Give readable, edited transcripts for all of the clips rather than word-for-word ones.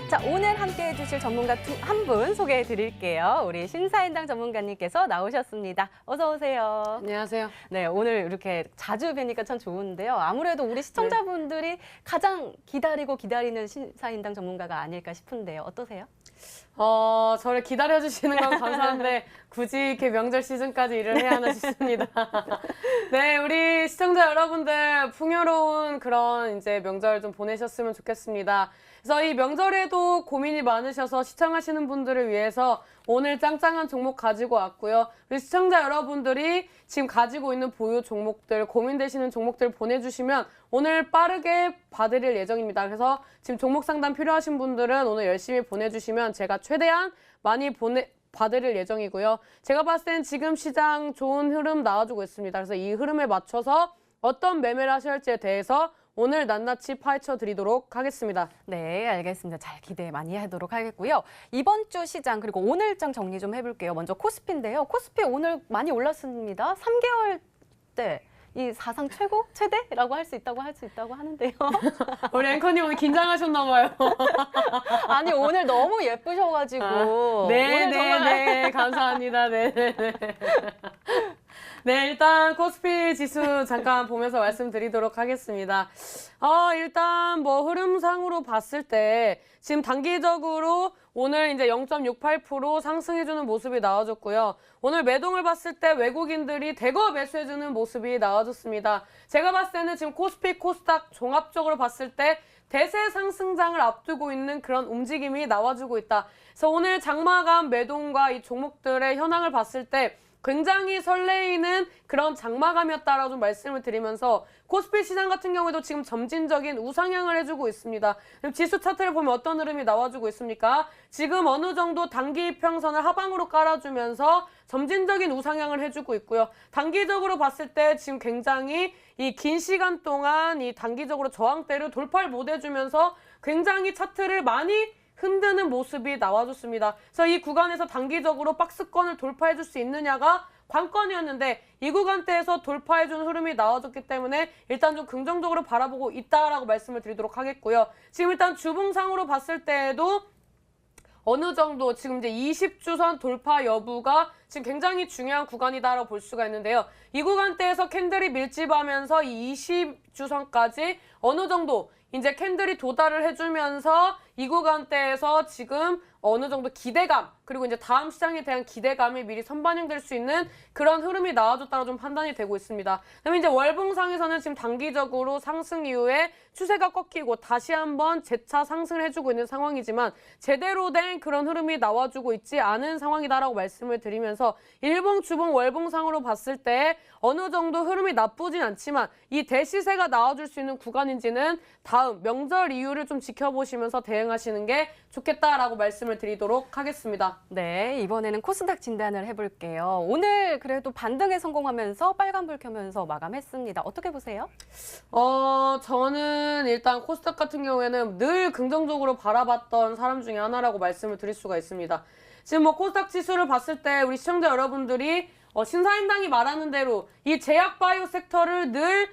자, 오늘 함께해 주실 전문가 한 분 소개해 드릴게요. 우리 신사임당 전문가님께서 나오셨습니다. 어서 오세요. 안녕하세요. 네, 오늘 이렇게 자주 뵈니까 참 좋은데요. 아무래도 우리 시청자분들이 가장 기다리는 신사임당 전문가가 아닐까 싶은데요. 어떠세요? 저를 기다려주시는 건 감사한데 굳이 이렇게 명절 시즌까지 일을 해야 하나 싶습니다. 네, 우리 시청자 여러분들 풍요로운 그런 이제 명절 좀 보내셨으면 좋겠습니다. 그래서 이 명절에도 고민이 많으셔서 시청하시는 분들을 위해서 오늘 짱짱한 종목 가지고 왔고요. 우리 시청자 여러분들이 지금 가지고 있는 보유 종목들, 고민되시는 종목들 보내주시면 오늘 빠르게 봐드릴 예정입니다. 그래서 지금 종목 상담 필요하신 분들은 오늘 열심히 보내주시면 제가 최대한 많이 봐드릴 예정이고요. 제가 봤을 땐 지금 시장 좋은 흐름 나와주고 있습니다. 그래서 이 흐름에 맞춰서 어떤 매매를 하셔야 할지에 대해서 오늘 낱낱이 파헤쳐 드리도록 하겠습니다. 네, 알겠습니다. 잘 기대 많이 하도록 하겠고요. 이번 주 시장 그리고 오늘장 정리 좀 해볼게요. 먼저 코스피인데요. 코스피 오늘 많이 올랐습니다. 3개월 때 이 사상 최대라고 할 수 있다고 하는데요. 우리 앵커님 오늘 긴장하셨나 봐요. 아니 오늘 너무 예쁘셔가지고. 네, 감사합니다. 네. 네, 일단 코스피 지수 잠깐 보면서 말씀드리도록 하겠습니다. 일단 뭐 흐름상으로 봤을 때 지금 단기적으로 오늘 이제 0.68% 상승해주는 모습이 나와줬고요. 오늘 매동을 봤을 때 외국인들이 대거 매수해주는 모습이 나와줬습니다. 제가 봤을 때는 지금 코스피, 코스닥 종합적으로 봤을 때 대세 상승장을 앞두고 있는 그런 움직임이 나와주고 있다. 그래서 오늘 장마감 매동과 이 종목들의 현황을 봤을 때 굉장히 설레이는 그런 장마감이었다라고 좀 말씀을 드리면서 코스피 시장 같은 경우에도 지금 점진적인 우상향을 해주고 있습니다. 지수 차트를 보면 어떤 흐름이 나와주고 있습니까? 지금 어느 정도 단기 이평선을 하방으로 깔아주면서 점진적인 우상향을 해주고 있고요. 단기적으로 봤을 때 지금 굉장히 이 긴 시간 동안 이 단기적으로 저항대를 돌파를 못 해주면서 굉장히 차트를 많이 흔드는 모습이 나와줬습니다. 그래서 이 구간에서 단기적으로 박스권을 돌파해줄 수 있느냐가 관건이었는데 이 구간대에서 돌파해주는 흐름이 나와줬기 때문에 일단 좀 긍정적으로 바라보고 있다라고 말씀을 드리도록 하겠고요. 지금 일단 주봉상으로 봤을 때에도 어느 정도 지금 이제 20주선 돌파 여부가 지금 굉장히 중요한 구간이다라고 볼 수가 있는데요. 이 구간대에서 캔들이 밀집하면서 이 20주선까지 어느 정도 이제 캔들이 도달을 해주면서 이 구간대에서 지금 어느 정도 기대감 그리고 이제 다음 시장에 대한 기대감이 미리 선반영될 수 있는 그런 흐름이 나와줬다고 좀 판단이 되고 있습니다. 그다음에 이제 월봉상에서는 지금 단기적으로 상승 이후에 추세가 꺾이고 다시 한번 재차 상승을 해주고 있는 상황이지만 제대로 된 그런 흐름이 나와주고 있지 않은 상황이다라고 말씀을 드리면서 일봉, 주봉, 월봉상으로 봤을 때 어느 정도 흐름이 나쁘진 않지만 이 대시세가 나와줄 수 있는 구간인지는 다음 명절 이후를 좀 지켜보시면서 대응하시는 게 좋겠다라고 말씀을 드리도록 하겠습니다. 네, 이번에는 코스닥 진단을 해볼게요. 오늘 그래도 반등에 성공하면서 빨간불 켜면서 마감했습니다. 어떻게 보세요? 저는 일단 코스닥 같은 경우에는 늘 긍정적으로 바라봤던 사람 중에 하나라고 말씀을 드릴 수가 있습니다. 지금 뭐 코스닥 지수를 봤을 때 우리 시청자 여러분들이 신사임당이 말하는 대로 이 제약 바이오 섹터를 늘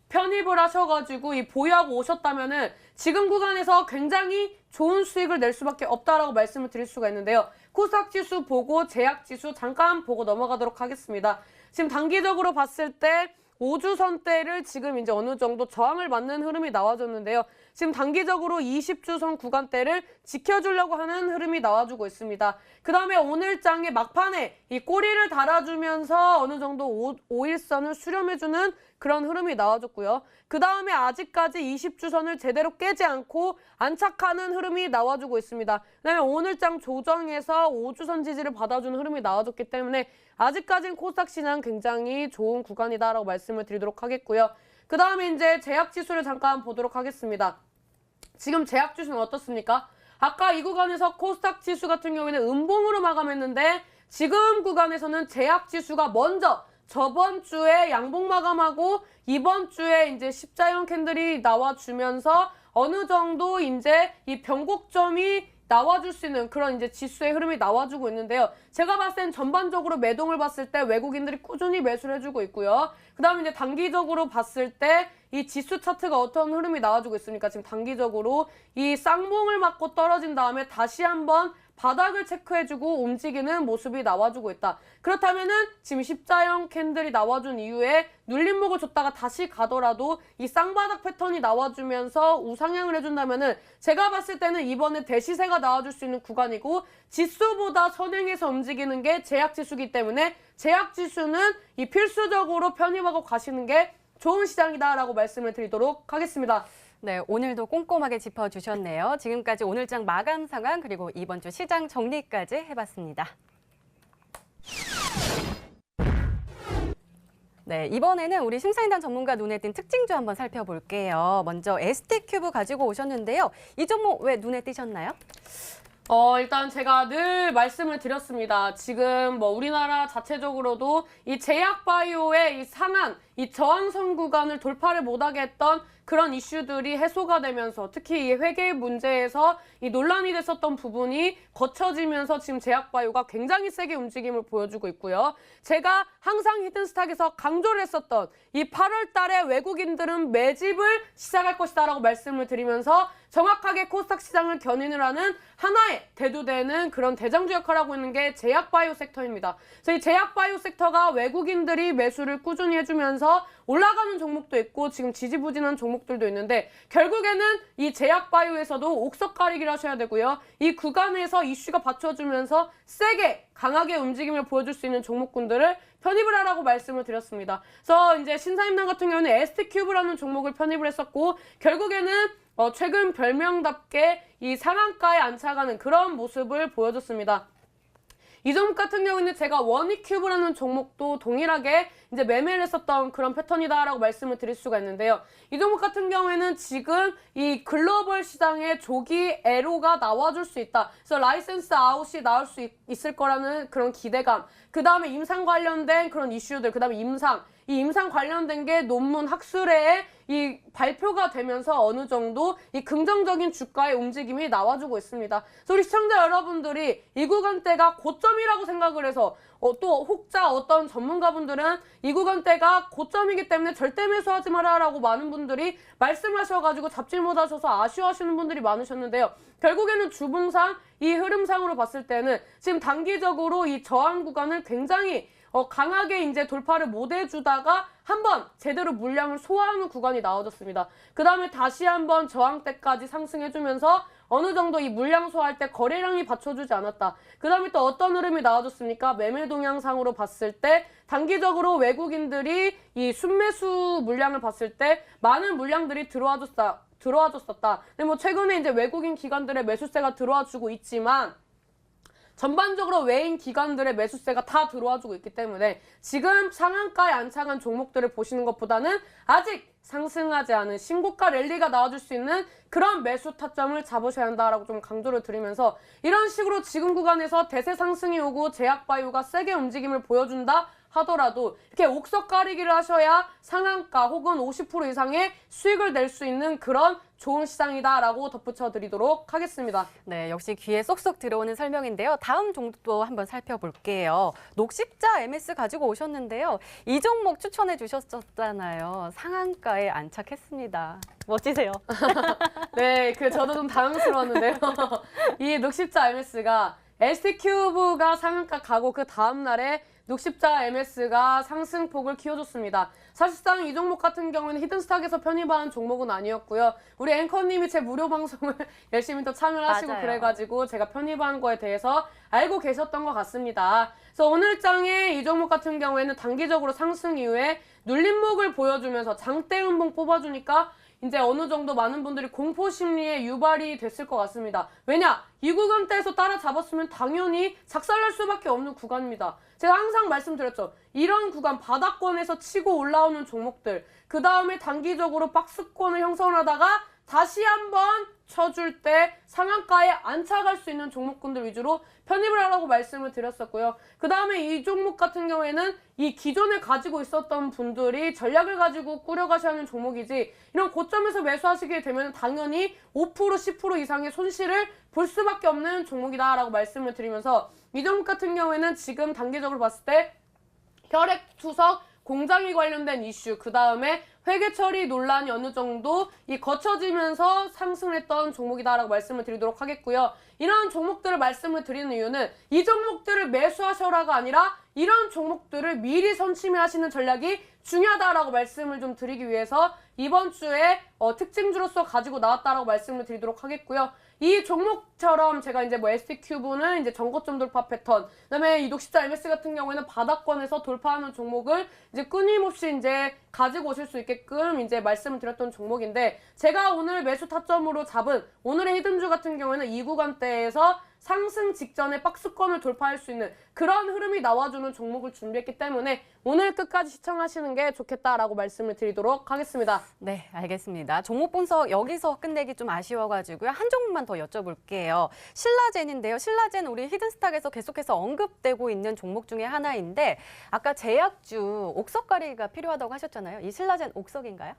편입을 하셔가지고 이 보유하고 오셨다면은 지금 구간에서 굉장히 좋은 수익을 낼 수밖에 없다라고 말씀을 드릴 수가 있는데요. 코스닥 지수 보고 제약 지수 잠깐 보고 넘어가도록 하겠습니다. 지금 단기적으로 봤을 때 5주선대를 지금 이제 어느 정도 저항을 맞는 흐름이 나와줬는데요. 지금 단기적으로 20주선 구간대를 지켜주려고 하는 흐름이 나와주고 있습니다. 그 다음에 오늘장의 막판에 이 꼬리를 달아주면서 어느 정도 5일선을 수렴해주는 그런 흐름이 나와줬고요. 그 다음에 아직까지 20주선을 제대로 깨지 않고 안착하는 흐름이 나와주고 있습니다. 그 다음에 오늘장 조정에서 5주선 지지를 받아주는 흐름이 나와줬기 때문에 아직까지는 코스닥 시장 굉장히 좋은 구간이다라고 말씀을 드리도록 하겠고요. 그 다음에 이제 제약지수를 잠깐 보도록 하겠습니다. 지금 제약지수는 어떻습니까? 아까 이 구간에서 코스닥 지수 같은 경우에는 음봉으로 마감했는데 지금 구간에서는 제약지수가 먼저 저번 주에 양봉 마감하고 이번 주에 이제 십자형 캔들이 나와주면서 어느 정도 이제 이 변곡점이 나와줄 수 있는 그런 이제 지수의 흐름이 나와주고 있는데요. 제가 봤을 땐 전반적으로 매동을 봤을 때 외국인들이 꾸준히 매수를 해주고 있고요. 그 다음에 이제 단기적으로 봤을 때 이 지수 차트가 어떤 흐름이 나와주고 있습니까? 지금 단기적으로 이 쌍봉을 맞고 떨어진 다음에 다시 한번 바닥을 체크해주고 움직이는 모습이 나와주고 있다. 그렇다면은 지금 십자형 캔들이 나와준 이후에 눌림목을 줬다가 다시 가더라도 이 쌍바닥 패턴이 나와주면서 우상향을 해준다면은 제가 봤을 때는 이번에 대시세가 나와줄 수 있는 구간이고 지수보다 선행해서 움직이는 게 제약지수이기 때문에 제약지수는 이 필수적으로 편입하고 가시는 게 좋은 시장이다라고 말씀을 드리도록 하겠습니다. 네, 오늘도 꼼꼼하게 짚어주셨네요. 지금까지 오늘장 마감 상황 그리고 이번 주 시장 정리까지 해봤습니다. 네, 이번에는 우리 심사인단 전문가 눈에 띈 특징주 한번 살펴볼게요. 먼저 ST큐브 가지고 오셨는데요. 이 종목 왜 눈에 띄셨나요? 일단 제가 늘 말씀을 드렸습니다. 지금 뭐 우리나라 자체적으로도 이 제약바이오의 이 상한, 이 저항선 구간을 돌파를 못하게 했던 그런 이슈들이 해소가 되면서 특히 이 회계 문제에서 이 논란이 됐었던 부분이 거쳐지면서 지금 제약바이오가 굉장히 세게 움직임을 보여주고 있고요. 제가 항상 히든스탁에서 강조를 했었던 이 8월 달에 외국인들은 매집을 시작할 것이다라고 말씀을 드리면서 정확하게 코스닥 시장을 견인을 하는 하나의 대두되는 그런 대장주 역할을 하고 있는 게 제약바이오 섹터입니다. 그래서 이 제약바이오 섹터가 외국인들이 매수를 꾸준히 해주면서 올라가는 종목도 있고 지금 지지부진한 종목들도 있는데 결국에는 이 제약바이오에서도 옥석 가리기를 하셔야 되고요. 이 구간에서 이슈가 받쳐주면서 세게 강하게 움직임을 보여줄 수 있는 종목군들을 편입을 하라고 말씀을 드렸습니다. 그래서 이제 신사임당 같은 경우는 ST큐브라는 종목을 편입을 했었고 결국에는 최근 별명답게 이 상한가에 안착하는 그런 모습을 보여줬습니다. 이 종목 같은 경우는 제가 원익큐브라는 종목도 동일하게 이제 매매를 했었던 그런 패턴이다라고 말씀을 드릴 수가 있는데요. 이 종목 같은 경우에는 지금 이 글로벌 시장에 조기 애로가 나와줄 수 있다. 그래서 라이센스 아웃이 나올 수 있을 거라는 그런 기대감. 그 다음에 임상 관련된 그런 이슈들. 그 다음에 이 임상 관련된 게 논문 학술회에 이 발표가 되면서 어느 정도 이 긍정적인 주가의 움직임이 나와주고 있습니다. 그래서 우리 시청자 여러분들이 이 구간대가 고점이라고 생각을 해서 또 혹자 어떤 전문가분들은 이 구간대가 고점이기 때문에 절대 매수하지 마라라고 많은 분들이 말씀하셔가지고 잡질 못하셔서 아쉬워하시는 분들이 많으셨는데요. 결국에는 주봉상 이 흐름상으로 봤을 때는 지금 단기적으로 이 저항 구간을 굉장히 강하게 이제 돌파를 못 해주다가 한번 제대로 물량을 소화하는 구간이 나와줬습니다. 그 다음에 다시 한번 저항대까지 상승해주면서 어느 정도 이 물량 소화할 때 거래량이 받쳐주지 않았다. 그 다음에 또 어떤 흐름이 나와줬습니까? 매매 동향상으로 봤을 때 단기적으로 외국인들이 이 순매수 물량을 봤을 때 많은 물량들이 들어와줬었다. 근데 뭐 최근에 이제 외국인 기관들의 매수세가 들어와주고 있지만 전반적으로 외인 기관들의 매수세가 다 들어와주고 있기 때문에 지금 상한가에 안착한 종목들을 보시는 것보다는 아직 상승하지 않은 신고가 랠리가 나와줄 수 있는 그런 매수 타점을 잡으셔야 한다라고 좀 강조를 드리면서 이런 식으로 지금 구간에서 대세 상승이 오고 제약바이오가 세게 움직임을 보여준다 하더라도 이렇게 옥석 가리기를 하셔야 상한가 혹은 50% 이상의 수익을 낼 수 있는 그런 좋은 시장이다라고 덧붙여 드리도록 하겠습니다. 네, 역시 귀에 쏙쏙 들어오는 설명인데요. 다음 종목도 한번 살펴볼게요. 녹십자 MS 가지고 오셨는데요. 이 종목 추천해 주셨잖아요. 상한가에 안착했습니다. 멋지세요. 네, 저도 좀 당황스러웠는데요. 이 녹십자 MS가 ST큐브가 상한가 가고 그 다음날에 녹십자 MS가 상승폭을 키워줬습니다. 사실상 이 종목 같은 경우는 히든스탁에서 편입한 종목은 아니었고요. 우리 앵커님이 제 무료 방송을 열심히 또 참여를 하시고 맞아요. 그래가지고 제가 편입한 거에 대해서 알고 계셨던 것 같습니다. 그래서 오늘 장에 이 종목 같은 경우에는 단기적으로 상승 이후에 눌림목을 보여주면서 장대 음봉 뽑아주니까 이제 어느 정도 많은 분들이 공포 심리에 유발이 됐을 것 같습니다. 왜냐? 이 구간대에서 따라잡았으면 당연히 작살날 수밖에 없는 구간입니다. 제가 항상 말씀드렸죠. 이런 구간 바닥권에서 치고 올라오는 종목들, 그 다음에 단기적으로 박스권을 형성하다가 다시 한번 쳐줄 때 상한가에 안착할 수 있는 종목군들 위주로 편입을 하라고 말씀을 드렸었고요. 그 다음에 이 종목 같은 경우에는 이 기존에 가지고 있었던 분들이 전략을 가지고 꾸려가셔야 하는 종목이지 이런 고점에서 매수하시게 되면 당연히 5% 10% 이상의 손실을 볼 수밖에 없는 종목이다라고 말씀을 드리면서 이 종목 같은 경우에는 지금 단기적으로 봤을 때 혈액 투석 공장이 관련된 이슈, 그 다음에 회계 처리 논란이 어느 정도 거쳐지면서 상승했던 종목이다라고 말씀을 드리도록 하겠고요. 이런 종목들을 말씀을 드리는 이유는 이 종목들을 매수하셔라가 아니라 이런 종목들을 미리 선침해하시는 전략이 중요하다라고 말씀을 좀 드리기 위해서 이번 주에 특징주로서 가지고 나왔다라고 말씀을 드리도록 하겠고요. 이 종목처럼 제가 이제 뭐 ST큐브는 이제 전고점 돌파 패턴, 그다음에 이 녹십자 MS 같은 경우에는 바닥권에서 돌파하는 종목을 이제 끊임없이 이제 가지고 오실 수 있게끔 이제 말씀을 드렸던 종목인데 제가 오늘 매수 타점으로 잡은 오늘의 히든주 같은 경우에는 이 구간대에서 상승 직전에 박스권을 돌파할 수 있는 그런 흐름이 나와주는 종목을 준비했기 때문에 오늘 끝까지 시청하시는 게 좋겠다라고 말씀을 드리도록 하겠습니다. 네, 알겠습니다. 종목 분석 여기서 끝내기 좀 아쉬워가지고요. 한 종목만 더 여쭤볼게요. 신라젠인데요. 신라젠 우리 히든스탁에서 계속해서 언급되고 있는 종목 중에 하나인데 아까 제약주 옥석 가리기가 필요하다고 하셨잖아요. 이 신라젠 옥석인가요?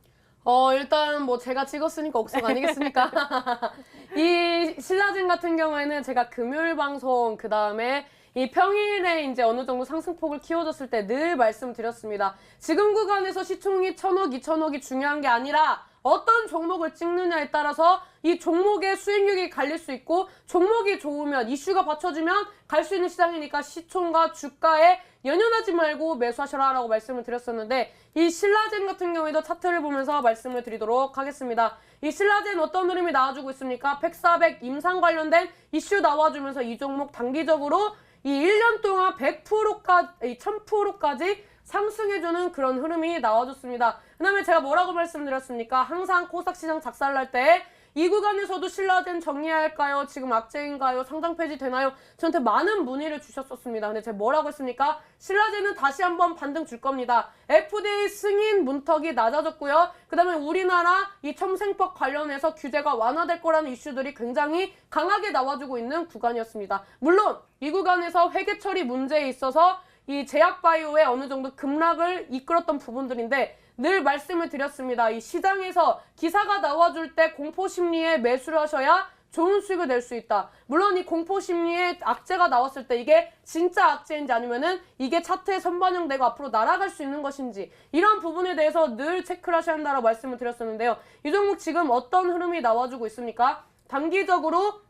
일단 뭐 제가 찍었으니까 옥석 아니겠습니까? 이 신라젠 같은 경우에는 제가 금요일 방송 그 다음에 이 평일에 이제 어느 정도 상승폭을 키워줬을 때 늘 말씀드렸습니다. 지금 구간에서 시총이 1,000억, 2,000억이 중요한 게 아니라 어떤 종목을 찍느냐에 따라서 이 종목의 수익률이 갈릴 수 있고 종목이 좋으면 이슈가 받쳐주면 갈 수 있는 시장이니까 시총과 주가에 연연하지 말고 매수하셔라라고 말씀을 드렸었는데 이 신라젠 같은 경우에도 차트를 보면서 말씀을 드리도록 하겠습니다. 이 신라젠 어떤 흐름이 나와주고 있습니까? 100, 400 임상 관련된 이슈 나와주면서 이 종목 단기적으로 이 1년 동안 100%까지, 1000%까지 상승해주는 그런 흐름이 나와줬습니다. 그 다음에 제가 뭐라고 말씀드렸습니까? 항상 코스닥시장 작살날 때 이 구간에서도 신라젠 정리해야 할까요? 지금 악재인가요? 상장 폐지 되나요? 저한테 많은 문의를 주셨었습니다. 근데 제가 뭐라고 했습니까? 신라젠은 다시 한번 반등 줄 겁니다. FDA 승인 문턱이 낮아졌고요. 그 다음에 우리나라 이 첨생법 관련해서 규제가 완화될 거라는 이슈들이 굉장히 강하게 나와주고 있는 구간이었습니다. 물론 이 구간에서 회계 처리 문제에 있어서 이 제약바이오의 어느 정도 급락을 이끌었던 부분들인데 늘 말씀을 드렸습니다. 이 시장에서 기사가 나와줄 때 공포심리에 매수를 하셔야 좋은 수익을 낼 수 있다. 물론 이 공포심리에 악재가 나왔을 때 이게 진짜 악재인지 아니면은 이게 차트에 선반영되고 앞으로 날아갈 수 있는 것인지 이런 부분에 대해서 늘 체크를 하셔야 한다고 말씀을 드렸었는데요. 이 종목 지금 어떤 흐름이 나와주고 있습니까? 단기적으로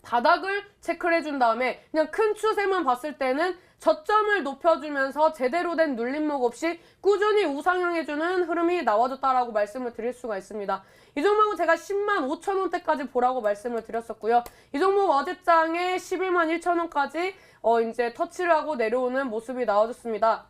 바닥을 체크를 해준 다음에 그냥 큰 추세만 봤을 때는 저점을 높여주면서 제대로 된 눌림목 없이 꾸준히 우상향해주는 흐름이 나와줬다라고 말씀을 드릴 수가 있습니다. 이 종목은 제가 10만 5천 원대까지 보라고 말씀을 드렸었고요. 이 종목 어제장에 11만 1천 원까지 이제 터치를 하고 내려오는 모습이 나와줬습니다.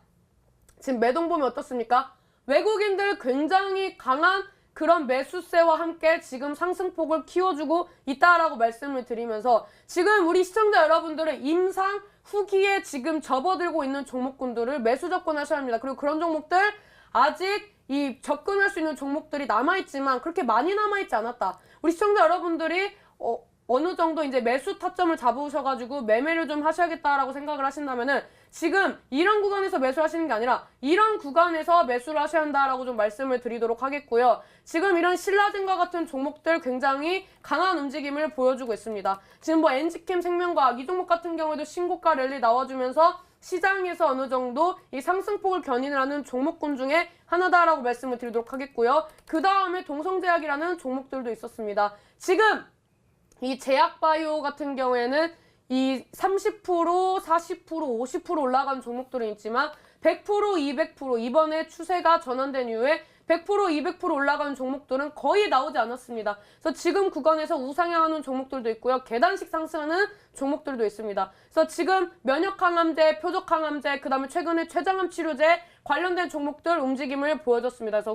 지금 매동 보면 어떻습니까? 외국인들 굉장히 강한 그런 매수세와 함께 지금 상승폭을 키워주고 있다라고 말씀을 드리면서 지금 우리 시청자 여러분들은 임상 후기에 지금 접어들고 있는 종목군들을 매수 접근하셔야 합니다. 그리고 그런 종목들 아직 이 접근할 수 있는 종목들이 남아있지만 그렇게 많이 남아있지 않았다. 우리 시청자 여러분들이 어느 정도 이제 매수 타점을 잡으셔가지고 매매를 좀 하셔야겠다라고 생각을 하신다면은 지금 이런 구간에서 매수를 하시는 게 아니라 이런 구간에서 매수를 하셔야 한다라고 좀 말씀을 드리도록 하겠고요. 지금 이런 신라젠과 같은 종목들 굉장히 강한 움직임을 보여주고 있습니다. 지금 뭐 엔지캠 생명과학 이 종목 같은 경우에도 신고가 랠리 나와주면서 시장에서 어느 정도 이 상승폭을 견인을 하는 종목군 중에 하나다라고 말씀을 드리도록 하겠고요. 그 다음에 동성제약이라는 종목들도 있었습니다. 지금 이 제약바이오 같은 경우에는 이 30%, 40%, 50% 올라간 종목들은 있지만 100%, 200% 이번에 추세가 전환된 이후에 100%, 200% 올라가는 종목들은 거의 나오지 않았습니다. 그래서 지금 구간에서 우상향하는 종목들도 있고요. 계단식 상승하는 종목들도 있습니다. 그래서 지금 면역항암제, 표적항암제, 그 다음에 최근에 췌장암 치료제 관련된 종목들 움직임을 보여줬습니다. 그래서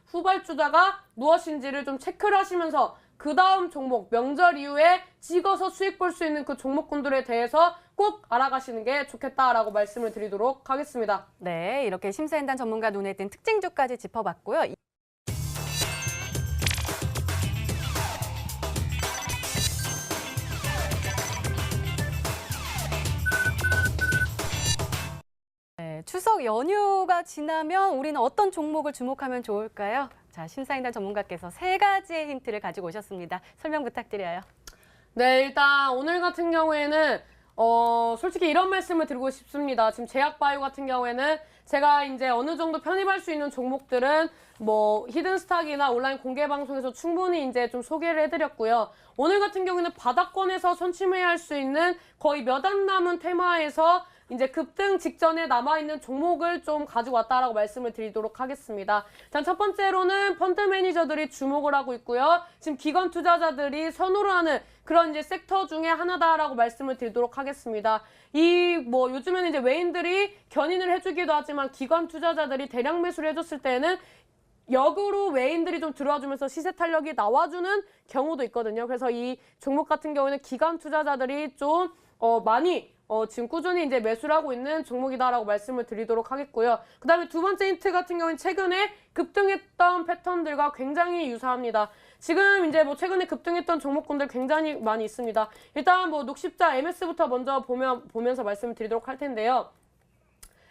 후발주자가 무엇인지를 좀 체크를 하시면서 그 다음 종목, 명절 이후에 찍어서 수익 볼 수 있는 그 종목군들에 대해서 꼭 알아가시는 게 좋겠다라고 말씀을 드리도록 하겠습니다. 네, 이렇게 심사인단 전문가 눈에 띈 특징주까지 짚어봤고요. 추석 연휴가 지나면 우리는 어떤 종목을 주목하면 좋을까요? 자, 심사인단 전문가께서 3가지의 힌트를 가지고 오셨습니다. 설명 부탁드려요. 네, 일단 오늘 같은 경우에는 솔직히 이런 말씀을 드리고 싶습니다. 지금 제약바이오 같은 경우에는 제가 이제 어느 정도 편입할 수 있는 종목들은 뭐 히든스탁이나 온라인 공개 방송에서 충분히 이제 좀 소개를 해드렸고요. 오늘 같은 경우에는 바닥권에서 선침해야 할 수 있는 거의 몇 안 남은 테마에서 이제 급등 직전에 남아있는 종목을 좀 가지고 왔다라고 말씀을 드리도록 하겠습니다. 일단 첫 번째로는 펀드 매니저들이 주목을 하고 있고요. 지금 기관 투자자들이 선호를 하는 그런 이제 섹터 중에 하나다라고 말씀을 드리도록 하겠습니다. 요즘에는 이제 외인들이 견인을 해주기도 하지만 기관 투자자들이 대량 매수를 해줬을 때는 역으로 외인들이 좀 들어와주면서 시세 탄력이 나와주는 경우도 있거든요. 그래서 이 종목 같은 경우에는 기관 투자자들이 좀 많이 지금 꾸준히 이제 매수를 하고 있는 종목이다라고 말씀을 드리도록 하겠고요. 그 다음에 두 번째 힌트 같은 경우는 최근에 급등했던 패턴들과 굉장히 유사합니다. 지금 이제 뭐 최근에 급등했던 종목군들 굉장히 많이 있습니다. 일단 뭐 녹십자 MS부터 먼저 보면서 말씀을 드리도록 할 텐데요.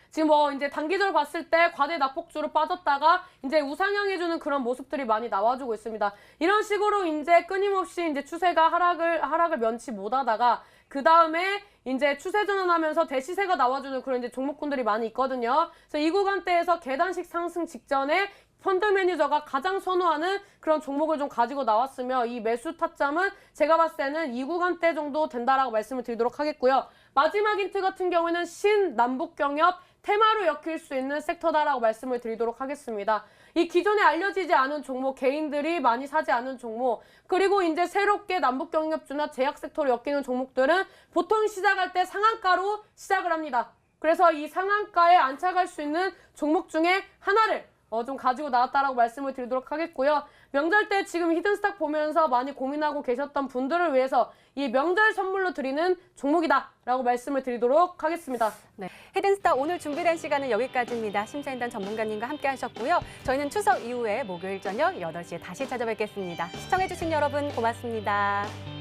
지금 뭐 이제 단기적으로 봤을 때 과대 낙폭주로 빠졌다가 이제 우상향해주는 그런 모습들이 많이 나와주고 있습니다. 이런 식으로 이제 끊임없이 이제 추세가 하락을 면치 못하다가 그 다음에 이제 추세 전환하면서 대시세가 나와주는 그런 이제 종목군들이 많이 있거든요. 그래서 이 구간대에서 계단식 상승 직전에 펀드 매니저가 가장 선호하는 그런 종목을 좀 가지고 나왔으며 이 매수 타점은 제가 봤을 때는 이 구간대 정도 된다라고 말씀을 드리도록 하겠고요. 마지막 힌트 같은 경우에는 신남북경협 테마로 엮일 수 있는 섹터다라고 말씀을 드리도록 하겠습니다. 이 기존에 알려지지 않은 종목, 개인들이 많이 사지 않은 종목, 그리고 이제 새롭게 남북경협주나 제약 섹터로 엮이는 종목들은 보통 시작할 때 상한가로 시작을 합니다. 그래서 이 상한가에 안착할 수 있는 종목 중에 하나를 좀 가지고 나왔다라고 말씀을 드리도록 하겠고요. 명절 때 지금 히든스탁 보면서 많이 고민하고 계셨던 분들을 위해서 이 명절 선물로 드리는 종목이다라고 말씀을 드리도록 하겠습니다. 네, 히든스탁 오늘 준비된 시간은 여기까지입니다. 심사인단 전문가님과 함께 하셨고요. 저희는 추석 이후에 목요일 저녁 8시에 다시 찾아뵙겠습니다. 시청해주신 여러분 고맙습니다.